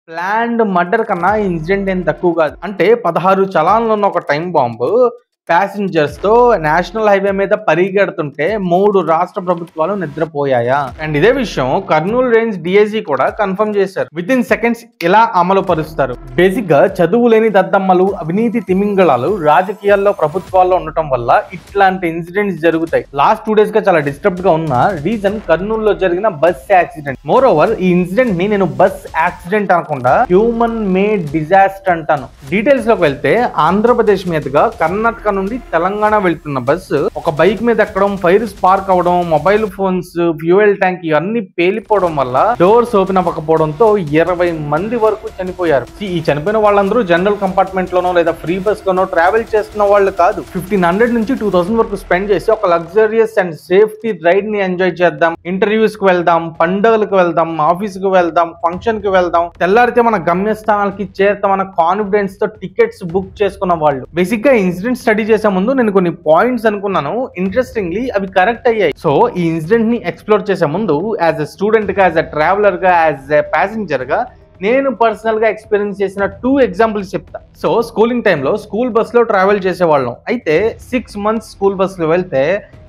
Planned murder కన్నా ఈ incident ఏం తక్కువ కాదు. అంటే 16 చలాన్లు ఉన్న ఒక టైం బాంబు ప్యాసింజర్స్ తో నేషనల్ హైవే మీద పరిగెడుతుంటే 3 రాష్ట్ర ప్రభుత్వాలు నిద్రపోయాయా? అండ్ ఇదే విషయం కర్నూలు రేంజ్ డిఐజీ కూడా కన్ఫర్మ్ చేశారు. విత్ ఇన్ సెకండ్స్ ఎలా అమలు పరుస్తారు? బేసిక్ గా చదువు లేని దద్దమ్మలు, అవినీతి తిమింగళాలు రాజకీయాల్లో ప్రభుత్వాల్లో ఉండటం వల్ల ఇట్లాంటి ఇన్సిడెంట్స్ జరుగుతాయి. లాస్ట్ 2 days గా చాలా డిస్టర్బ్డ్ గా ఉన్న రీజన్ కర్నూలులో జరిగిన బస్ యాక్సిడెంట్. మోర్ ఓవర్ ఈ ఇన్సిడెంట్ ని నేను బస్ యాక్సిడెంట్ అనకుండా హ్యూమన్ మేడ్ డిజాస్టర్ అంటాను. డీటెయిల్స్ లోకి వెళ్తే ఆంధ్రప్రదేశ్ మీదుగా కర్ణాటక నుండి తెలంగాణ వెళ్తున్న బస్సు ఒక బైక్ మీద ఎక్కడం, ఫైర్ స్పార్క్ అవడం, మొబైల్ ఫోన్స్, ఫ్యూయల్ ట్యాంక్ ఇవన్నీ పేలిపోవడం వల్ల డోర్స్ ఓపెన్ అవ్వకపోవడంతో 20 మంది వరకు చనిపోయారు. ఈ చనిపోయిన వాళ్ళందరూ జనరల్ కంపార్ట్మెంట్ లోనో లేదా ఫ్రీ బస్ లోనో ట్రావెల్ చేస్తున్న వాళ్ళు కాదు. 1500 నుంచి 2000 వరకు స్పెండ్ చేసి ఒక లగ్జరియస్ అండ్ సేఫ్టీ రైడ్ ని ఎంజాయ్ చేద్దాం, ఇంటర్వ్యూస్ కు వెళ్దాం, పండుగలకు వెళ్దాం, ఆఫీస్ కు వెళ్దాం, ఫంక్షన్ కి వెళ్దాం, తెల్లారితే మన గమ్యస్థానాలకి చేరుతామన్న కాన్ఫిడెన్స్ తో టికెట్స్ బుక్ చేసుకున్న వాళ్ళు. బేసిక్ గా ఇన్సిడెంట్ స్టడీ చేసే ముందు నేను కొన్ని పాయింట్స్ అనుకున్నాను. ఇంట్రెస్టింగ్లీ అవి కరెక్ట్ అయ్యాయి. సో ఈ ఇన్సిడెంట్ ని ఎక్స్ప్లోర్ చేసే ముందు యాజ్ ఎ స్టూడెంట్ గా, యాజ్ ఎ ట్రావెలర్ గా, యాజ్ ఎ ప్యాసింజర్ గా నేను పర్సనల్ గా ఎక్స్పీరియన్స్ చేసిన 2 ఎగ్జాంపుల్స్ చెప్తా. సో స్కూలింగ్ టైంలో స్కూల్ బస్ లో ట్రావెల్ చేసేవాళ్ళం. అయితే 6 months స్కూల్ బస్ లో వెళ్తే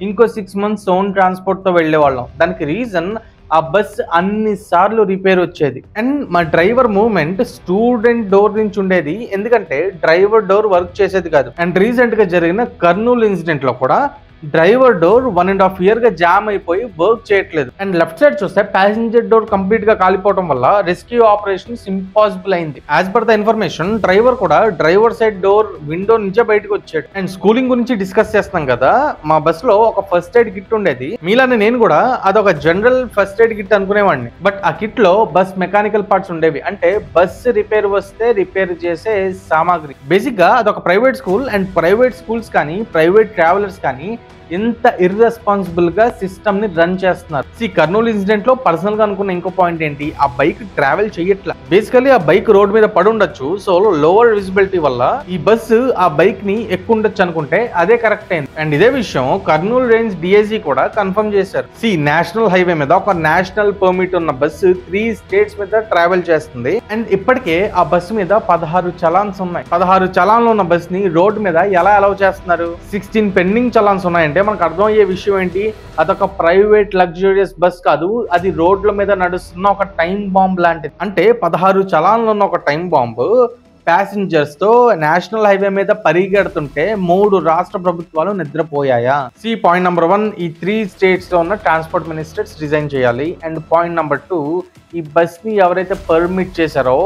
ఇంకో 6 months ఓన్ ట్రాన్స్పోర్ట్ తో వెళ్లేవాళ్ళం. దానికి రీజన్ ఆ బస్ అన్ని సార్లు రిపేర్ వచ్చేది అండ్ మా డ్రైవర్ మూవ్మెంట్ స్టూడెంట్ డోర్ నుంచి ఉండేది, ఎందుకంటే డ్రైవర్ డోర్ వర్క్ చేసేది కాదు. అండ్ రీసెంట్ గా జరిగిన కర్నూలు ఇన్సిడెంట్ లో కూడా డ్రైవర్ డోర్ 1.5 year గా జామ్ అయిపోయి వర్క్ చేయట్లేదు. అండ్ లెఫ్ట్ సైడ్ చూస్తే ప్యాసింజర్ డోర్ కంప్లీట్ గా కాలిపోవడం వల్ల రెస్క్యూ ఆపరేషన్స్ ఇంపాసిబుల్ అయింది. As per the information driver కూడా డ్రైవర్ సైడ్ డోర్ విండో నుంచే బయటకు వచ్చాడు. అండ్ స్కూలింగ్ గురించి డిస్కస్ చేస్తున్నాం కదా, మా బస్ లో ఒక ఫస్ట్ ఎయిడ్ కిట్ ఉండేది. మీలానే నేను కూడా అదొక జనరల్ ఫస్ట్ ఎయిడ్ కిట్ అనుకునేవాడిని. బట్ ఆ కిట్ లో బస్ మెకానికల్ పార్ట్స్ ఉండేవి, అంటే బస్ రిపేర్ వస్తే రిపేర్ చేసే సామాగ్రి. బేసిక్ గా అదొక private school and private schools కానీ ప్రైవేట్ ట్రావెలర్స్ కానీ ఎంత ఇర్రెస్పాన్సిబుల్ గా సిస్టమ్ ని రన్ చేస్తున్నారు. కర్నూలు ఇన్సిడెంట్ లో పర్సనల్ గా అనుకున్న ఇంకో పాయింట్ ఏంటి, ఆ బైక్ ట్రావెల్ చేయట్లా. బేసికలీ ఆ బైక్ రోడ్ మీద పడి ఉండొచ్చు. సో లోవర్ విజిబిలిటీ వల్ల ఈ బస్సు ఆ బైక్ ని ఎక్కుండొచ్చు అనుకుంటే అదే కరెక్ట్ అయింది. అండ్ ఇదే విషయం కర్నూలు రేంజ్ డిఐజీ కూడా కన్ఫర్మ్ చేశారు. నేషనల్ హైవే మీద ఒక నేషనల్ పర్మిట్ ఉన్న బస్సు 3 states మీద ట్రావెల్ చేస్తుంది. అండ్ ఇప్పటికే ఆ బస్సు మీద 16 చలాన్స్ ఉన్నాయి. 16 చలాన్లు ఉన్న బస్ ని రోడ్ మీద ఎలా అలౌ చేస్తున్నారు? 16 పెండింగ్ చలాన్స్ ఉన్నాయంటే మనకు అర్థమయ్యే విషయం ఏంటి, అదొక ప్రైవేట్ లగ్జూరియస్ బస్ కాదు, అది రోడ్ల మీద నడుస్తున్న ఒక టైం బాంబ్ లాంటిది. అంటే 16 చలాన్లు ఉన్న ఒక టైం బాంబు ప్యాసింజర్స్ తో నేషనల్ హైవే మీద పరిగెడుతుంటే 3 రాష్ట్ర ప్రభుత్వాలు నిద్రపోయాయా? పాయింట్ నెంబర్ 1, ఈ 3 states లో ఉన్న ట్రాన్స్పోర్ట్ మినిస్టర్స్ రిజైన్ చేయాలి. అండ్ పాయింట్ నెంబర్ 2, ఈ బస్ ని ఎవరైతే పర్మిట్ చేశారో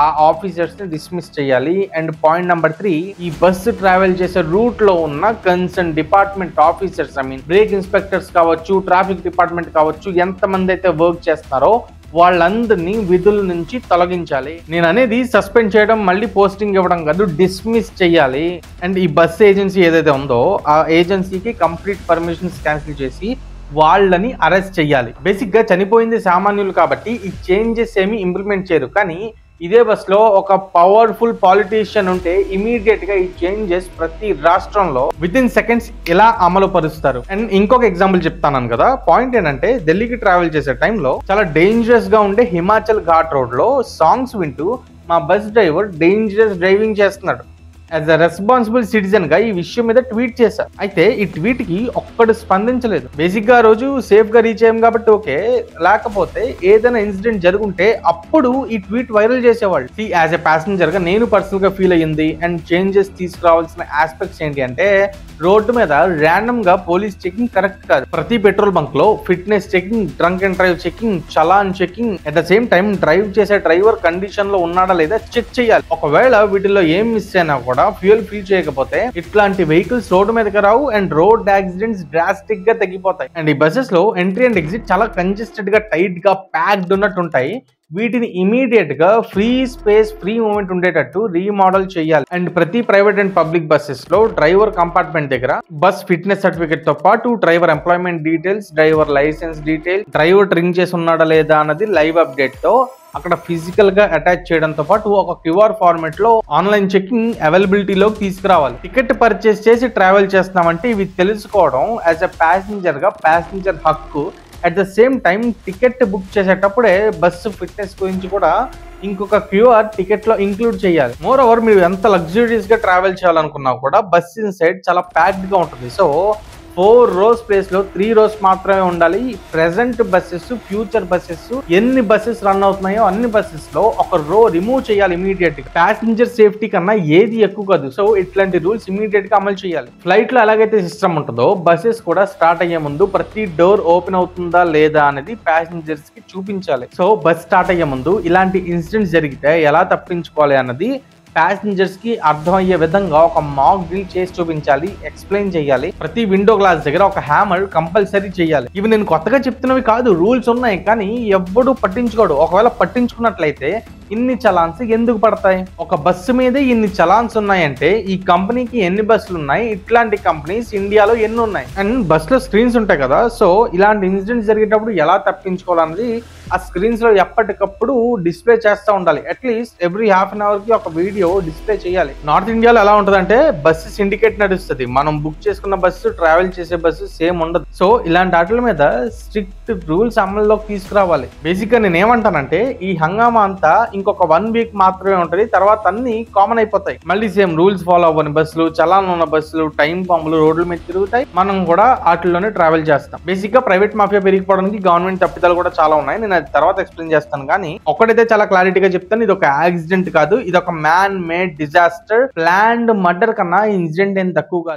ఆ ఆఫీసర్స్ ని డిస్మిస్ చేయాలి. అండ్ పాయింట్ నెంబర్ 3, ఈ బస్సు ట్రావెల్ చేసే రూట్ లో ఉన్న concern department officers, break inspectors కావచ్చు, ట్రాఫిక్ డిపార్ట్మెంట్ కావచ్చు, ఎంతమంది అయితే వర్క్ చేస్తున్నారో వాళ్ళందరినీ విధుల నుంచి తొలగించాలి. నేను అనేది సస్పెండ్ చేయడం, మళ్ళీ పోస్టింగ్ ఇవ్వడం కాదు, డిస్మిస్ చేయాలి. అండ్ ఈ బస్ ఏజెన్సీ ఏదైతే ఉందో ఆ ఏజెన్సీకి కంప్లీట్ పర్మిషన్స్ క్యాన్సిల్ చేసి వాళ్ళని అరెస్ట్ చేయాలి. బేసిక్ గా చనిపోయింది సామాన్యులు కాబట్టి ఈ చేంజెస్ ఏమి ఇంప్లిమెంట్ చేయరు. కానీ ఇదే బస్ లో ఒక పవర్ఫుల్ పాలిటీషియన్ ఉంటే ఇమీడియట్ గా ఈ చేంజెస్ ప్రతి రాష్ట్రంలో విత్ ఇన్ సెకండ్స్ ఎలా అమలు పరుస్తారు. అండ్ ఇంకొక ఎగ్జాంపుల్ చెప్తాను కదా, పాయింట్ ఏంటంటే ఢిల్లీకి ట్రావెల్ చేసే టైంలో చాలా డేంజరస్ గా ఉండే హిమాచల్ ఘాట్ రోడ్ లో సాంగ్స్ వింటూ మా బస్ డ్రైవర్ డేంజరస్ డ్రైవింగ్ చేస్తున్నాడు. యాజ్ అ రెస్పాన్సిబుల్ సిటిజన్ గా ఈ విషయం మీద ట్వీట్ చేశా. అయితే ఈ ట్వీట్ కి ఒక్కడు స్పందించలేదు. బేసిక్ గా రోజు సేఫ్ గా రీచ్ అయ్యాం కాబట్టి ఓకే, లేకపోతే ఏదైనా ఇన్సిడెంట్ జరుగుంటే అప్పుడు ఈ ట్వీట్ వైరల్ చేసేవాళ్ళు. యాజ్ ఎ ప్యాసింజర్ గా నేను పర్సనల్ గా ఫీల్ అయ్యింది. అండ్ చేంజెస్ తీసుకురావాల్సిన ఆస్పెక్ట్స్ ఏంటి అంటే, రోడ్డు మీద ర్యాండమ్ గా పోలీస్ చెకింగ్ కరెక్ట్ కాదు. ప్రతి పెట్రోల్ బంక్ లో fitness checking, drunk and drive checking, challan checking, at the same time drive చేసే డ్రైవర్ కండిషన్ లో ఉన్నాడా లేదా చెక్ చేయాలి. ఒకవేళ వీటిలో ఏం మిస్ అయినా కూడా ఫ్యూయల్ ఫిల్ చేయకపోతే ఇట్లాంటి వెహికల్స్ రోడ్డు మీదకి రావు అండ్ రోడ్ యాక్సిడెంట్స్ డ్రాస్టిక్ గా తగ్గిపోతాయి. అండ్ ఈ బస్సెస్ లో ఎంట్రీ అండ్ ఎగ్జిట్ చాలా కంజెస్టెడ్ గా, టైట్ గా ప్యాక్డ్ ఉన్నట్టు ఉంటాయి. వీటిని ఇమీడియట్ గా ఫ్రీ స్పేస్, ఫ్రీ మూవ్మెంట్ ఉండేటట్టు రీమోడల్ చేయాలి. అండ్ ప్రతి ప్రైవేట్ అండ్ పబ్లిక్ బస్సెస్ లో డ్రైవర్ కంపార్ట్మెంట్ దగ్గర బస్ ఫిట్నెస్ సర్టిఫికేట్ తో పాటు driver employment details, driver license detail, driver drink చేసి ఉన్నాడా లేదా అన్నది లైవ్ అప్డేట్ తో అక్కడ ఫిజికల్ గా అటాచ్ చేయడంతో పాటు ఒక QR ఫార్మాట్ లో ఆన్లైన్ చెకింగ్ అవైలబిలిటీలోకి తీసుకురావాలి. టికెట్ పర్చేస్ చేసి ట్రావెల్ చేస్తున్నామంటే ఇవి తెలుసుకోవడం యాజ్ ఎ ప్యాసింజర్ గా ప్యాసింజర్ హక్కు. At the same time ticket book చేసేటప్పుడే బస్సు ఫిట్నెస్ గురించి కూడా ఇంకొక క్యూఆర్ టికెట్ లో ఇంక్లూడ్ చేయాలి. మోర్ ఓవర్ మీరు ఎంత లగ్జూరియస్ గా ట్రావెల్ చేయాలనుకున్నా కూడా బస్ ఇన్సైడ్ చాలా ప్యాక్డ్ గా ఉంటుంది. సో 4 rows ప్లేస్ లో 3 rows మాత్రమే ఉండాలి. ప్రెసెంట్ బస్సెస్, ఫ్యూచర్ బస్సెస్ ఎన్ని బస్సెస్ రన్ అవుతున్నాయో అన్ని బస్సెస్ లో ఒక రో రిమూవ్ చేయాలి ఇమీడియట్ గా. ప్యాసింజర్ సేఫ్టీ కన్నా ఏది ఎక్కువ కాదు. సో ఇట్లాంటి రూల్స్ ఇమీడియట్ గా అమలు చేయాలి. ఫ్లైట్ లో ఎలాగైతే సిస్టమ్ ఉంటుందో బస్సెస్ కూడా స్టార్ట్ అయ్యే ముందు ప్రతి డోర్ ఓపెన్ అవుతుందా లేదా అనేది ప్యాసింజర్స్ కి చూపించాలి. సో బస్ స్టార్ట్ అయ్యే ముందు ఇలాంటి ఇన్సిడెంట్స్ జరిగితే ఎలా తప్పించుకోవాలి అన్నది ప్యాసింజర్స్ కి అర్థమయ్యే విధంగా ఒక మాక్ డ్రిల్ చేసి చూపించాలి, ఎక్స్ప్లెయిన్ చేయాలి. ప్రతి విండో గ్లాస్ దగ్గర ఒక హ్యామర్ కంపల్సరీ చేయాలి. ఇవి నేను కొత్తగా చెప్తున్నవి కాదు, రూల్స్ ఉన్నాయి, కానీ ఎవ్వడు పట్టించుకోడు. ఒకవేళ పట్టించుకున్నట్లయితే ఇన్ని చలాన్స్ ఎందుకు పడతాయి? ఒక బస్సు మీదే ఇన్ని చలాన్స్ ఉన్నాయంటే ఈ కంపెనీకి ఎన్ని బస్సులు ఉన్నాయి, ఇట్లాంటి కంపెనీస్ ఇండియాలో ఎన్ని ఉన్నాయి? అండ్ బస్ లో స్క్రీన్స్ ఉంటాయి కదా, సో ఇలాంటి ఇన్సిడెంట్స్ జరిగేటప్పుడు ఎలా తప్పించుకోవాలన్నది ఆ స్క్రీన్స్ లో ఎప్పటికప్పుడు డిస్ప్లే చేస్తూ ఉండాలి. At least every half an hour కి ఒక వీడియో డిస్ప్లే చేయాలి. నార్త్ ఇండియాలో ఎలా ఉంటదంటే బస్సు సిండికేట్ నడుస్తుంది. మనం బుక్ చేసుకున్న బస్సు, ట్రావెల్ చేసే బస్సు సేమ్ ఉండదు. సో ఇలాంటి వాటి మీద స్ట్రిక్ట్ రూల్స్ అమల్లోకి తీసుకురావాలి. బేసిక్ గా నేను ఏమంటానంటే ఈ హంగామా అంతా ఇంకొక 1 వీక్ మాత్రమే ఉంటది, తర్వాత అన్ని కామన్ అయిపోతాయి. మళ్ళీ సేమ్ రూల్స్ ఫాలో అవ్వని బస్సులు, చలాన్ ఉన్న బస్సులు, టైం బాంబులు రోడ్ల మీద తిరుగుతాయి. మనం కూడా వాటిల్లోనే ట్రావెల్ చేస్తాం. బేసిక్ గా ప్రైవేట్ మాఫియా పెరిగిపోవడానికి గవర్నమెంట్ తప్పిదాలు కూడా చాలా ఉన్నాయి. నేను అది తర్వాత ఎక్స్ప్లెయిన్ చేస్తాను. కానీ ఒకటైతే చాలా క్లారిటీగా చెప్తాను, ఇది ఒక యాక్సిడెంట్ కాదు, ఇది ఒక man made disaster. Planned murder కన్నా ఇన్సిడెంట్ ఏం తక్కువ కాదు.